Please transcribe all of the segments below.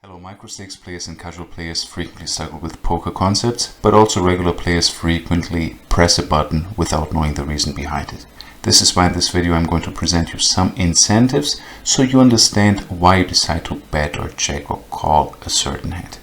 Hello, micro stakes players and casual players frequently struggle with poker concepts, but also regular players frequently press a button without knowing the reason behind it. This is why in this video I'm going to present you some incentives so you understand why you decide to bet or check or call a certain hand.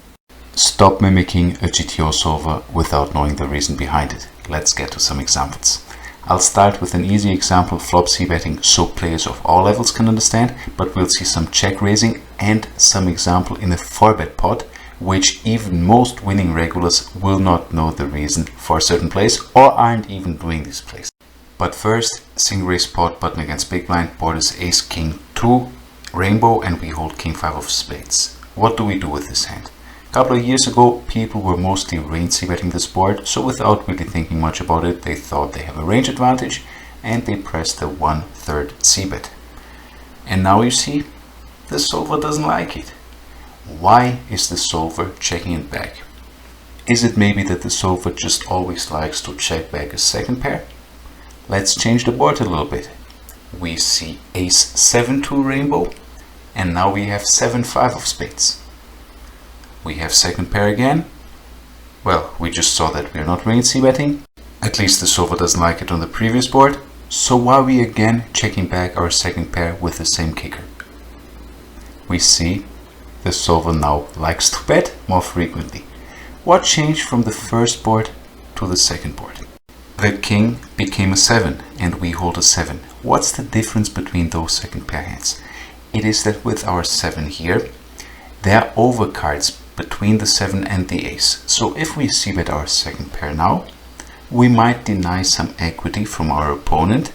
Stop mimicking a GTO solver without knowing the reason behind it. Let's get to some examples. I'll start with an easy example of flop c-betting so players of all levels can understand, but we'll see some check raising and some example in a 4-bet pot, which even most winning regulars will not know the reason for a certain place or aren't even doing these plays. But first, single raise pot, button against big blind, board is ace, king, 2, rainbow, and we hold king 5 of spades. What do we do with this hand? A couple of years ago, people were mostly range c-betting this board, so without really thinking much about it, they thought they have a range advantage and they pressed the 1/3 c-bet. And now you see, the solver doesn't like it. Why is the solver checking it back? Is it maybe that the solver just always likes to check back a second pair? Let's change the board a little bit. We see ace 7-2 rainbow, and now we have 7-5 of spades. We have second pair again. Well, we just saw that we are not range c-betting. At least the solver doesn't like it on the previous board. So why are we again checking back our second pair with the same kicker? We see the solver now likes to bet more frequently. What changed from the first board to the second board? The king became a 7 and we hold a 7. What's the difference between those second pair hands? It is that with our 7 here, there are overcards between the 7 and the ace. So if we c-bet our second pair now, we might deny some equity from our opponent.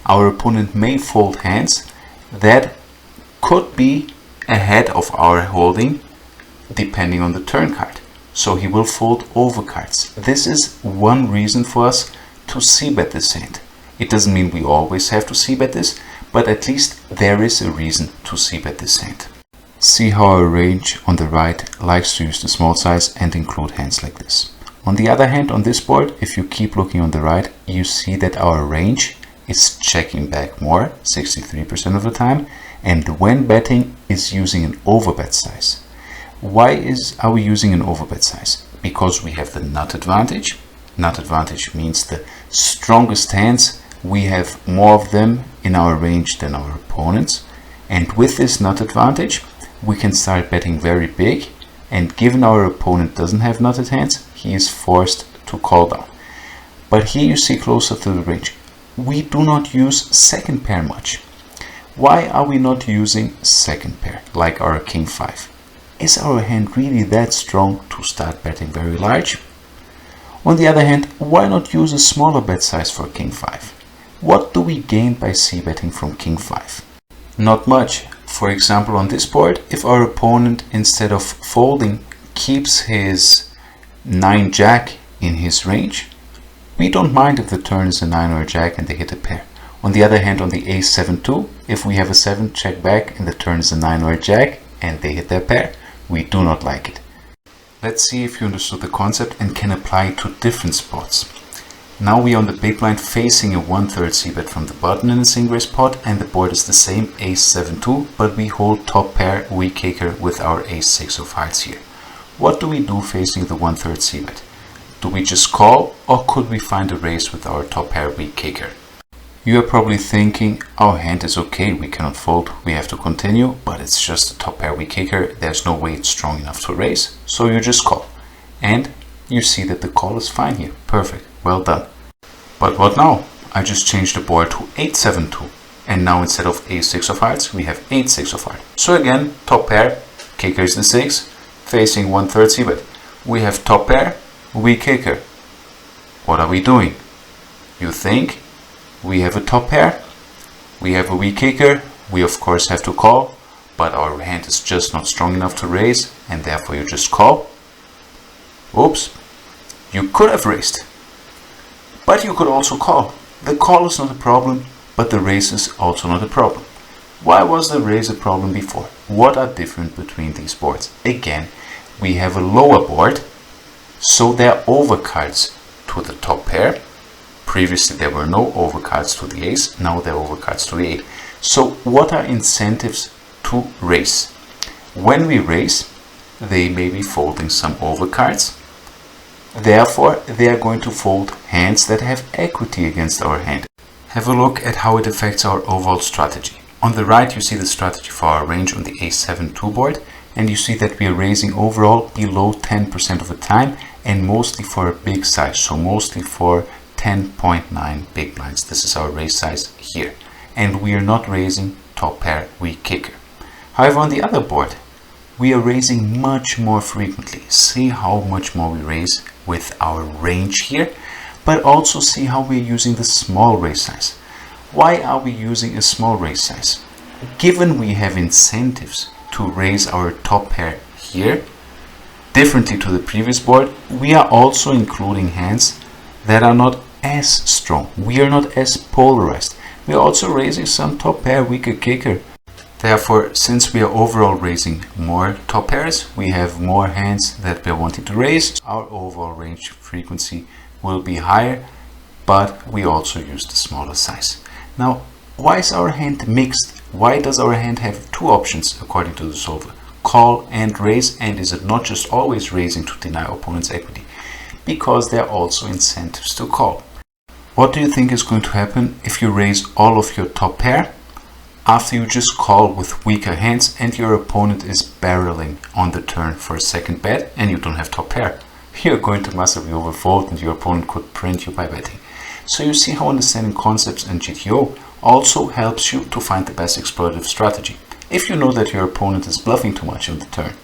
Our opponent may fold hands that could be ahead of our holding depending on the turn card. So he will fold overcards. This is one reason for us to c-bet this hand. It doesn't mean we always have to c-bet this, but at least there is a reason to c-bet this hand. See how our range on the right likes to use the small size and include hands like this. On the other hand, on this board, if you keep looking on the right, you see that our range is checking back more, 63% of the time, and when betting is using an overbet size. Why are we using an overbet size? Because we have the nut advantage. Nut advantage means the strongest hands, we have more of them in our range than our opponents. And with this nut advantage, we can start betting very big, and given our opponent doesn't have nutted hands, he is forced to call down. But here you see closer to the range, we do not use second pair much. Why are we not using second pair, like our king 5? Is our hand really that strong to start betting very large? On the other hand, why not use a smaller bet size for king 5? What do we gain by c-betting from king 5? Not much. For example, on this board, if our opponent, instead of folding, keeps his 9 jack in his range, we don't mind if the turn is a 9 or a jack and they hit a pair. On the other hand, on the ace 7-2, if we have a 7 check back and the turn is a 9 or a jack and they hit their pair, we do not like it. Let's see if you understood the concept and can apply it to different spots. Now we are on the big blind facing a 1/3 c-bet from the button in a single raise pot, and the board is the same, ace 7-2, but we hold top pair weak kicker with our ace 6 of hearts here. What do we do facing the 1/3 c-bet? Do we just call, or could we find a raise with our top pair weak kicker? You are probably thinking, our hand is okay, we cannot fold, we have to continue, but it's just a top pair weak kicker, there's no way it's strong enough to raise, so you just call. And you see that the call is fine here, perfect. Well done. But what now? I just changed the board to 8-7-2, and now instead of ace-6 of hearts, we have 8-6 of hearts. So again, top pair, kicker is the 6, facing 1/3 c-bet. We have top pair, weak kicker. What are we doing? You think we have a top pair, we have a weak kicker, we of course have to call, but our hand is just not strong enough to raise, and therefore you just call. Oops, you could have raised. But you could also call. The call is not a problem, but the raise is also not a problem. Why was the raise a problem before? What are different between these boards? Again, we have a lower board, so there are overcards to the top pair. Previously there were no overcards to the ace, now there are overcards to the 8. So what are incentives to raise? When we raise, they may be folding some overcards. Therefore, they are going to fold hands that have equity against our hand. Have a look at how it affects our overall strategy. On the right, you see the strategy for our range on the A7-2 board, and you see that we are raising overall below 10% of the time, and mostly for a big size, so mostly for 10.9 big blinds. This is our raise size here. And we are not raising top pair weak kicker. However, on the other board, we are raising much more frequently. See how much more we raise with our range here, but also see how we are using the small raise size. Why are we using a small raise size? Given we have incentives to raise our top pair here, differently to the previous board, we are also including hands that are not as strong. We are not as polarized. We are also raising some top pair weaker kicker. Therefore, since we are overall raising more top pairs, we have more hands that we are wanting to raise. Our overall range frequency will be higher, but we also use the smaller size. Now, why is our hand mixed? Why does our hand have two options according to the solver? Call and raise, and is it not just always raising to deny opponent's equity? Because there are also incentives to call. What do you think is going to happen if you raise all of your top pair after you just call with weaker hands and your opponent is barreling on the turn for a second bet and you don't have top pair? You're going to massively overfold and your opponent could print you by betting. So you see how understanding concepts and GTO also helps you to find the best exploitative strategy. If you know that your opponent is bluffing too much on the turn,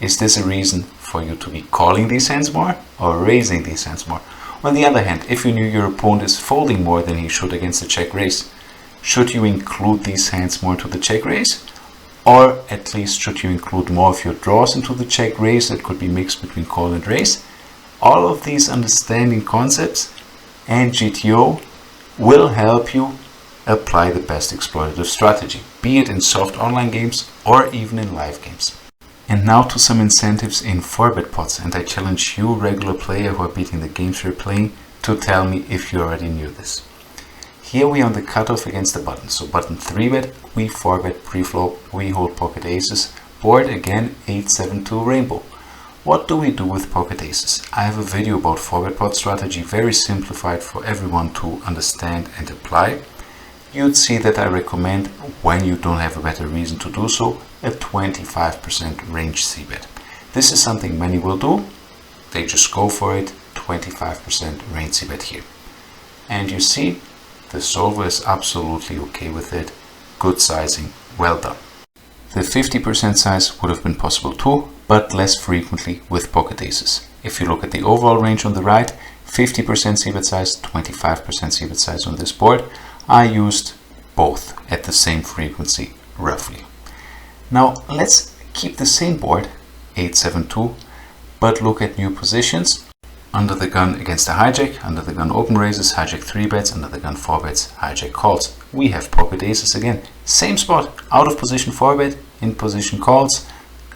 is this a reason for you to be calling these hands more or raising these hands more? On the other hand, if you knew your opponent is folding more than he should against the check raise, should you include these hands more to the check raise? Or at least should you include more of your draws into the check raise that could be mixed between call and raise? All of these understanding concepts and GTO will help you apply the best exploitative strategy, be it in soft online games or even in live games. And now to some incentives in 4-bet pots, and I challenge you, regular player who are beating the games you're playing, to tell me if you already knew this. Here we are on the cutoff against the button. So button 3-bet, we 4-bet pre-flop, we hold pocket aces, board again 8-7-2 rainbow. What do we do with pocket aces? I have a video about 4-bet pot strategy, very simplified for everyone to understand and apply. You'd see that I recommend, when you don't have a better reason to do so, a 25% range c-bet. This is something many will do. They just go for it, 25% range c-bet here. And you see, the solver is absolutely okay with it. Good sizing, well done. The 50% size would have been possible too, but less frequently with pocket aces. If you look at the overall range on the right, 50% c-bet size, 25% c-bet size on this board, I used both at the same frequency, roughly. Now let's keep the same board, 8-7-2, but look at new positions. Under the gun against a hijack, under the gun open raises, hijack 3-bets, under the gun 4-bets, hijack calls. We have pocket aces again. Same spot, out of position 4-bet, in position calls,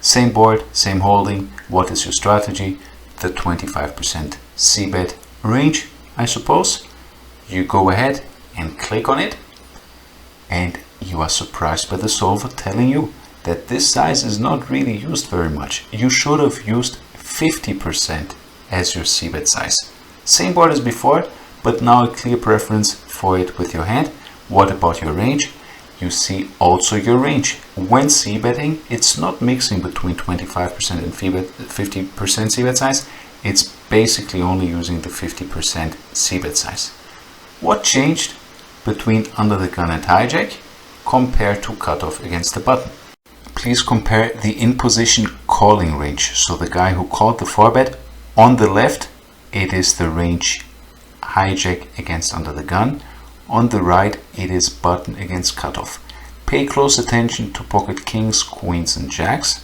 same board, same holding. What is your strategy? The 25% c-bet range, I suppose. You go ahead and click on it, and you are surprised by the solver telling you that this size is not really used very much. You should have used 50% as your c-bet size. Same board as before, but now a clear preference for it with your hand. What about your range? You see also your range. When c-betting, it's not mixing between 25% and 50% c-bet size. It's basically only using the 50% c-bet size. What changed between under the gun and hijack compared to cutoff against the button? Please compare the in-position calling range. So the guy who called the 4-bet, on the left, it is the range hijack against under the gun. On the right, it is button against cutoff. Pay close attention to pocket kings, queens, and jacks.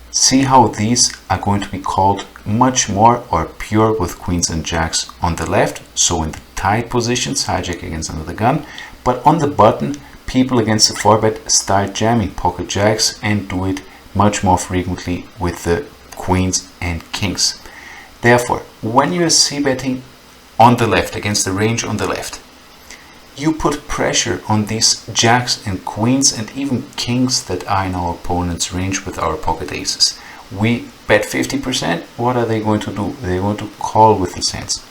See how these are going to be called much more or pure with queens and jacks on the left. So in the tight positions, hijack against under the gun. But on the button, people against the 4-bet start jamming pocket jacks and do it much more frequently with the queens and kings. Therefore, when you are c-betting on the left, against the range on the left, you put pressure on these jacks and queens and even kings that are in our opponent's range with our pocket aces. We bet 50%. What are they going to do? They're going to call with this hands.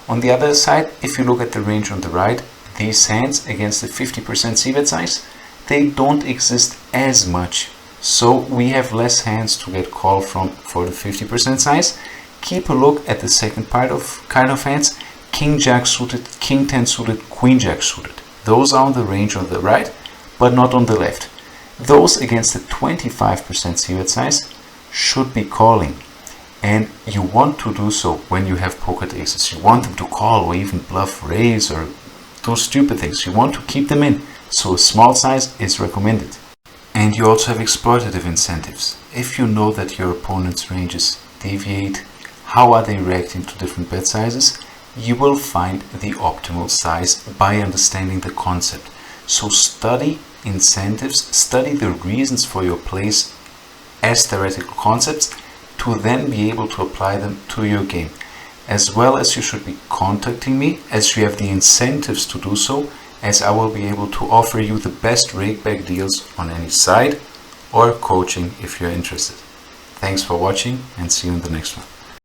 On the other side, if you look at the range on the right, these hands against the 50% c-bet size, they don't exist as much. So we have less hands to get called from for the 50% size. Keep a look at the second kind of hands, King Jack suited, King 10 suited, Queen Jack suited. Those are on the range on the right, but not on the left. Those against the 25% c-bet size should be calling. And you want to do so when you have pocket aces. You want them to call or even bluff raise or do stupid things. You want to keep them in. So a small size is recommended. And you also have exploitative incentives. If you know that your opponent's ranges deviate, how are they reacting to different bet sizes, you will find the optimal size by understanding the concept. So study incentives, study the reasons for your plays as theoretical concepts to then be able to apply them to your game. As well as you should be contacting me as you have the incentives to do so, as I will be able to offer you the best rakeback deals on any side or coaching if you're interested. Thanks for watching and see you in the next one.